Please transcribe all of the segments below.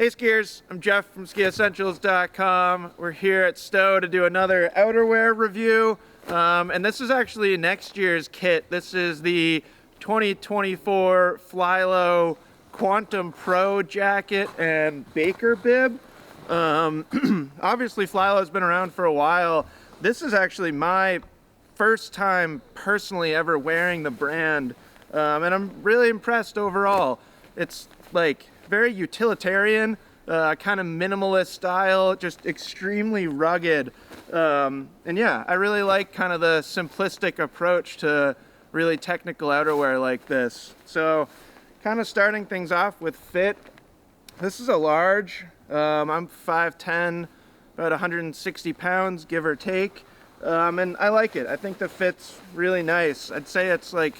Hey skiers, I'm Jeff from skiessentials.com. We're here at Stowe to do another outerwear review. And this is actually next year's kit. This is the 2024 Flylow Quantum Pro jacket and Baker bib. Obviously Flylow's been around for a while. This is actually my first time personally ever wearing the brand. And I'm really impressed overall. It's like very utilitarian, kind of minimalist style, just extremely rugged. And yeah, I really like kind of the simplistic approach to really technical outerwear like this. So kind of starting things off with fit. This is a large. I'm 5'10", about 160 pounds, give or take. And I like it. I think the fit's really nice. I'd say it's like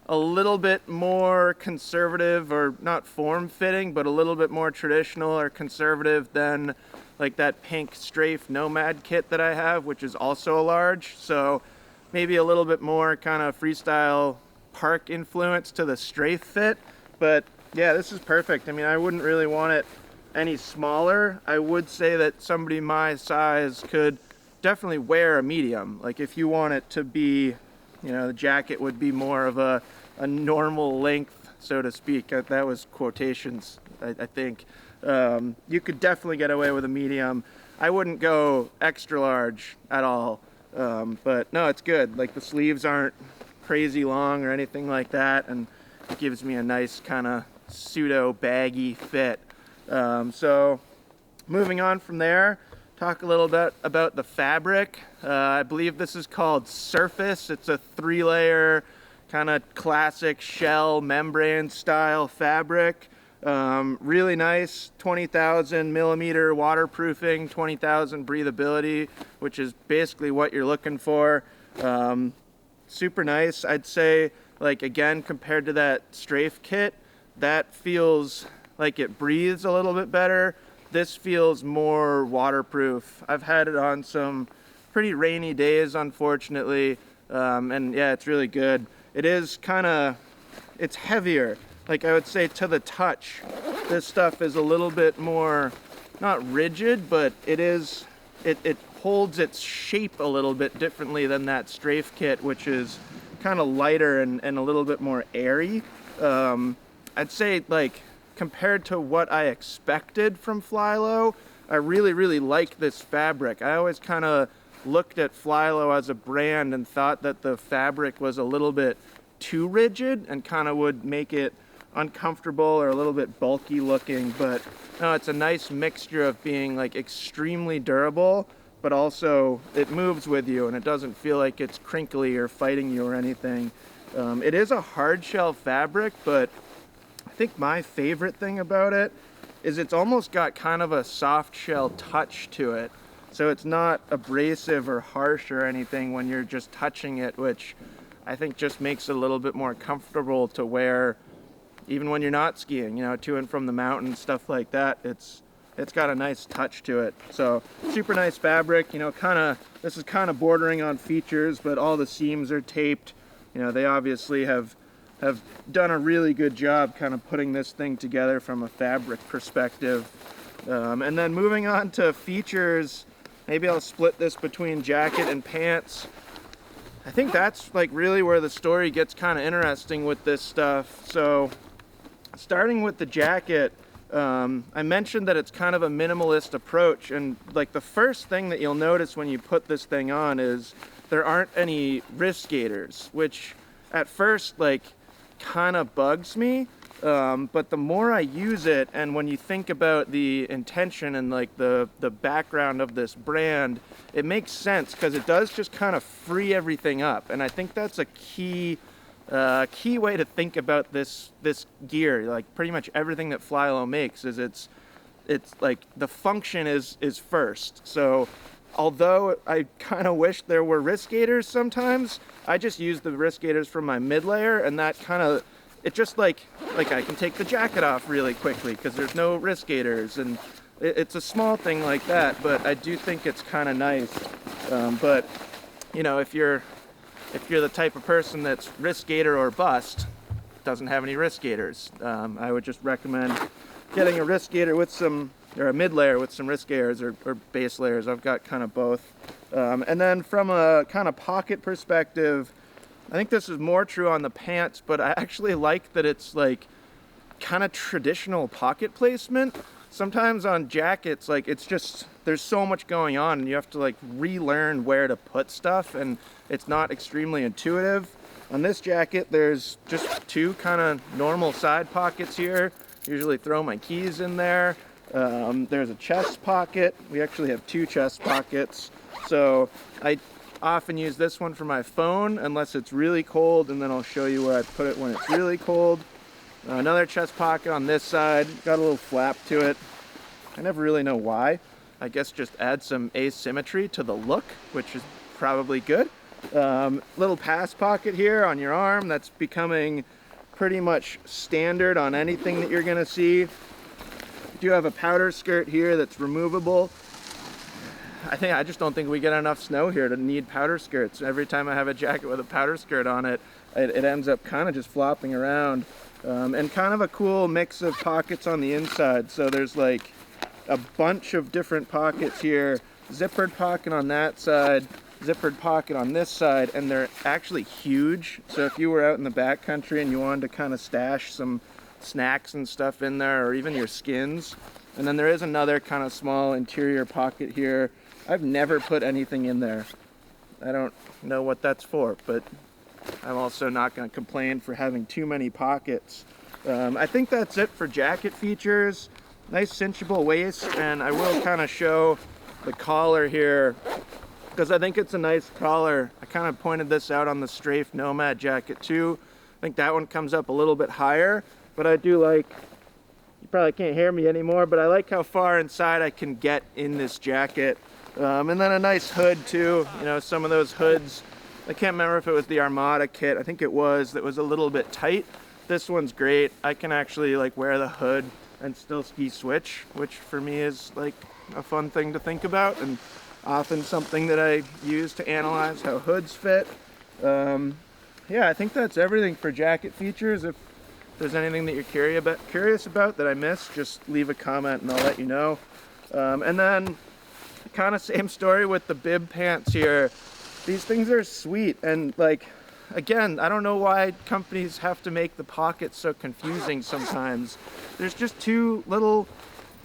a little bit more conservative, or not form-fitting, but a little bit more traditional or conservative than like that pink strafe nomad kit that I have, which is also a large. So maybe a little bit more kind of freestyle park influence to the strafe fit. But yeah, this is perfect. I mean, I wouldn't really want it any smaller. I would say that somebody my size could definitely wear a medium. Like if you want it to be, you know, the jacket would be more of a normal length, so to speak. That was quotations, I think. You could definitely get away with a medium. I wouldn't go extra large at all. But no, it's good. Like the sleeves aren't crazy long or anything like that, and it gives me a nice kind of pseudo baggy fit. So moving on from there, talk a little bit about the fabric. I believe this is called Surface. It's a 3-layer kind of classic shell membrane style fabric. Really nice, 20,000 millimeter waterproofing, 20,000 breathability, which is basically what you're looking for. Super nice. I'd say, like, again, compared to that strafe kit, that feels like it breathes a little bit better. This feels more waterproof. I've had it on some pretty rainy days, unfortunately, and yeah, it's really good. It is kind of, it's heavier. Like I would say to the touch, this stuff is a little bit more, not rigid, but it holds its shape a little bit differently than that strafe kit, which is kind of lighter and a little bit more airy. I'd say, like, compared to what I expected from Flylow, I really like this fabric. I always kind of looked at Flylow as a brand and thought that the fabric was a little bit too rigid and kind of would make it uncomfortable or a little bit bulky looking. But no, it's a nice mixture of being like extremely durable, but also it moves with you and it doesn't feel like it's crinkly or fighting you or anything. It is a hard shell fabric, but I think my favorite thing about it is it's almost got kind of a soft shell touch to it. So it's not abrasive or harsh or anything when you're just touching it, which I think just makes it a little bit more comfortable to wear even when you're not skiing, you know, to and from the mountain, stuff like that. It's got a nice touch to it. So super nice fabric, you know, this is kind of bordering on features, but all the seams are taped. You know, they obviously have done a really good job kind of putting this thing together from a fabric perspective. And then moving on to features, maybe I'll split this between jacket and pants. I think that's like really where the story gets kind of interesting with this stuff. So starting with the jacket, I mentioned that it's kind of a minimalist approach, and like the first thing that you'll notice when you put this thing on is there aren't any wrist gaiters, which at first like kind of bugs me, but the more I use it, and when you think about the intention and like the background of this brand, it makes sense because it does just kind of free everything up. And I think that's a key way to think about this gear. Like pretty much everything that Flylow makes is it's like the function is first. So although I kind of wish there were wrist gaiters sometimes, I just use the wrist gaiters from my mid layer, and that kind of, it just like I can take the jacket off really quickly because there's no wrist gaiters, and it's a small thing like that, but I do think it's kind of nice. But you know, if you're the type of person that's wrist gaiter or bust, doesn't have any wrist gaiters, I would just recommend getting a wrist gaiter with some, or a mid layer with some wrist gaiters or base layers. I've got kind of both. And then from a kind of pocket perspective, I think this is more true on the pants, but I actually like that it's like kind of traditional pocket placement. Sometimes on jackets, like it's just, there's so much going on and you have to like relearn where to put stuff, and it's not extremely intuitive. On this jacket, there's just two kind of normal side pockets here. Usually throw my keys in there. There's a chest pocket. We actually have two chest pockets. So I often use this one for my phone unless it's really cold, and then I'll show you where I put it when it's really cold. Another chest pocket on this side, got a little flap to it. I never really know why. I guess just add some asymmetry to the look, which is probably good. Little pass pocket here on your arm. That's becoming pretty much standard on anything that you're gonna see. You do have a powder skirt here that's removable. I just don't think we get enough snow here to need powder skirts. Every time I have a jacket with a powder skirt on it, it ends up kind of just flopping around. And kind of a cool mix of pockets on the inside. So there's like a bunch of different pockets here. Zippered pocket on that side, zippered pocket on this side, and they're actually huge. So if you were out in the backcountry and you wanted to kind of stash some snacks and stuff in there, or even your skins. And then there is another kind of small interior pocket here. I've never put anything in there. I don't know what that's for, but I'm also not going to complain for having too many pockets. I think that's it for jacket features. Nice cinchable waist, and I will kind of show the collar here because I think it's a nice collar. I kind of pointed this out on the Strafe Nomad jacket too. I think that one comes up a little bit higher, but I do like, you probably can't hear me anymore, but I like how far inside I can get in this jacket. And then a nice hood too. You know, some of those hoods, I can't remember if it was the Armada kit, I think it was, that was a little bit tight. This one's great. I can actually like wear the hood and still ski switch, which for me is like a fun thing to think about, and often something that I use to analyze how hoods fit. Yeah, I think that's everything for jacket features. If there's anything that you're curious about that I missed, just leave a comment and I'll let you know. And then kind of same story with the bib pants here. These things are sweet, and like, again, I don't know why companies have to make the pockets so confusing sometimes. There's just two little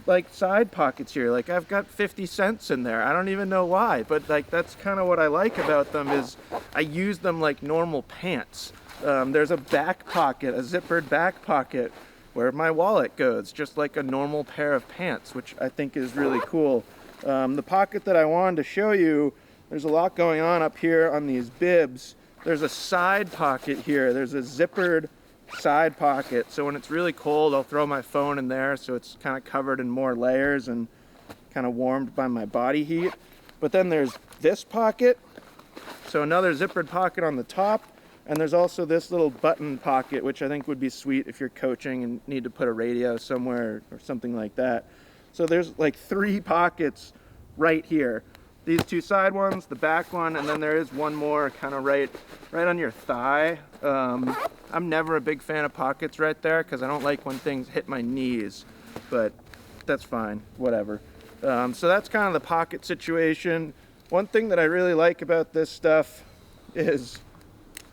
like side pockets here. Like I've got 50 cents in there. I don't even know why, but like that's kind of what I like about them, is I use them like normal pants. There's a back pocket, a zippered back pocket where my wallet goes, just like a normal pair of pants, which I think is really cool. The pocket that I wanted to show you, there's a lot going on up here on these bibs. There's a side pocket here. There's a zippered side pocket. So when it's really cold, I'll throw my phone in there so it's kind of covered in more layers and kind of warmed by my body heat. But then there's this pocket. So another zippered pocket on the top. And there's also this little button pocket, which I think would be sweet if you're coaching and need to put a radio somewhere or something like that. So there's like 3 pockets right here. These 2 side ones, the back one, and then there is one more kind of right on your thigh. I'm never a big fan of pockets right there because I don't like when things hit my knees, but that's fine, whatever. So that's kind of the pocket situation. One thing that I really like about this stuff is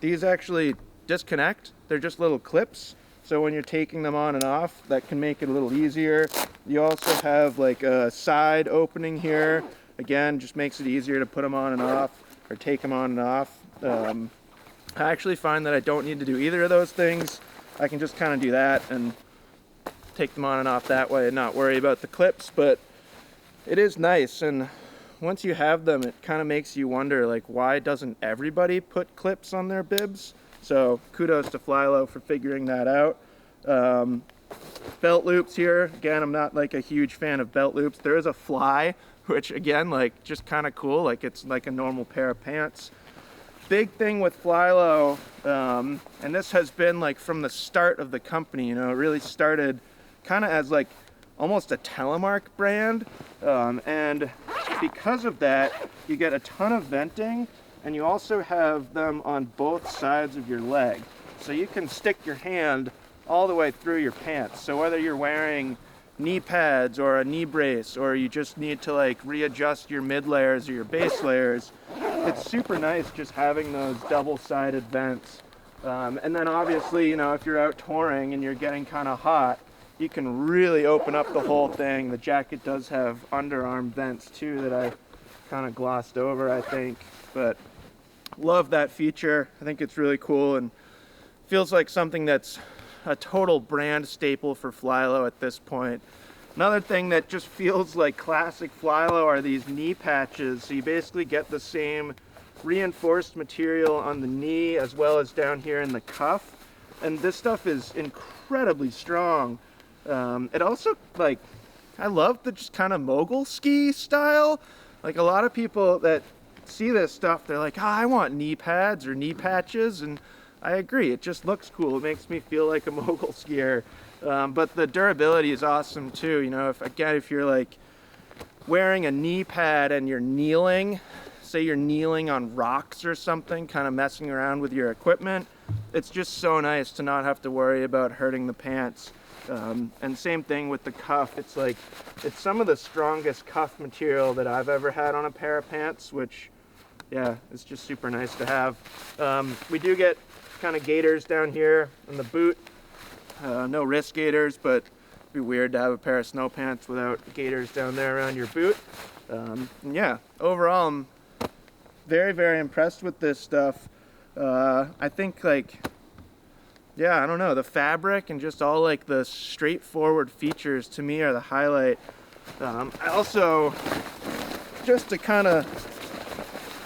these actually disconnect. They're just little clips. So when you're taking them on and off, that can make it a little easier. You also have like a side opening here. Again, just makes it easier to put them on and off, or take them on and off. I actually find that I don't need to do either of those things. I can just kind of do that and take them on and off that way and not worry about the clips, but it is nice. And once you have them, it kind of makes you wonder, like, why doesn't everybody put clips on their bibs? So kudos to Flylow for figuring that out. Belt loops here. Again, I'm not like a huge fan of belt loops. There is a fly, which again, like, just kind of cool. Like, it's like a normal pair of pants. Big thing with Flylow, and this has been like from the start of the company, you know, it really started kind of as like almost a telemark brand. And because of that, you get a ton of venting, and you also have them on both sides of your leg. So you can stick your hand all the way through your pants. So whether you're wearing knee pads or a knee brace, or you just need to like readjust your mid layers or your base layers, it's super nice just having those double-sided vents. And then obviously, you know, if you're out touring and you're getting kind of hot, you can really open up the whole thing. The jacket does have underarm vents too that I kind of glossed over, I think, but love that feature. I think it's really cool and feels like something that's a total brand staple for Flylow at this point. Another thing that just feels like classic Flylow are these knee patches. So you basically get the same reinforced material on the knee as well as down here in the cuff. And this stuff is incredibly strong. It also, like, I love the just kind of mogul ski style. Like, a lot of people that see this stuff, they're like, oh, I want knee pads or knee patches, and I agree, it just looks cool. It makes me feel like a mogul skier. But the durability is awesome too. You know, if you're like wearing a knee pad and you're kneeling, say you're kneeling on rocks or something, kind of messing around with your equipment, it's just so nice to not have to worry about hurting the pants. And same thing with the cuff. It's like, it's some of the strongest cuff material that I've ever had on a pair of pants, which, yeah, it's just super nice to have. We do get kind of gaiters down here in the boot. No wrist gaiters, but it'd be weird to have a pair of snow pants without gaiters down there around your boot. And yeah, overall, I'm very, very impressed with this stuff. I think, like, yeah, I don't know, the fabric and just all like the straightforward features to me are the highlight. I also, just to kind of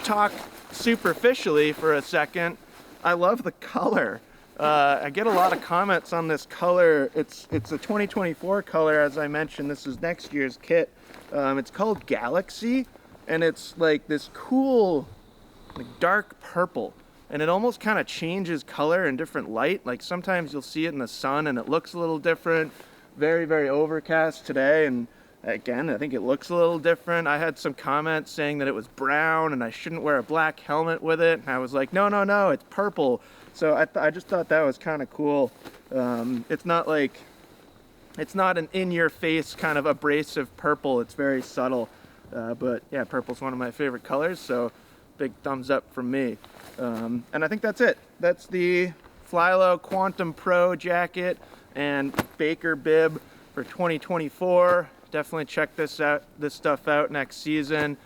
talk superficially for a second, I love the color. I get a lot of comments on this color. It's a 2024 color, as I mentioned. This is next year's kit. It's called Galaxy, and it's like this cool, like, dark purple. And it almost kind of changes color in different light. Like sometimes you'll see it in the sun and it looks a little different. Very, very overcast today, and again, I think it looks a little different. I had some comments saying that it was brown and I shouldn't wear a black helmet with it. And I was like, no, no, no, it's purple. So I just thought that was kind of cool. It's not like, it's not an in-your-face kind of abrasive purple. It's very subtle. But yeah, purple's one of my favorite colors, so big thumbs up from me. And I think that's it. That's the Flylow Quantum Pro jacket and Baker bib for 2024. Definitely check this stuff out next season.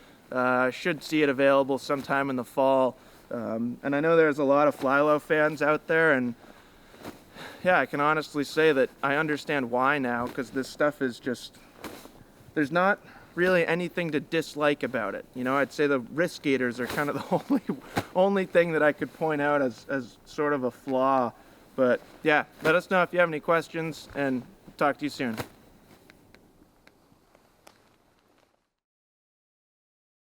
Should see it available sometime in the fall. And I know there's a lot of Flylow fans out there, and yeah, I can honestly say that I understand why now, because this stuff is just, there's not really anything to dislike about it. You know, I'd say the wrist gaiters are kind of the only thing that I could point out as sort of a flaw. But yeah, let us know if you have any questions, and talk to you soon.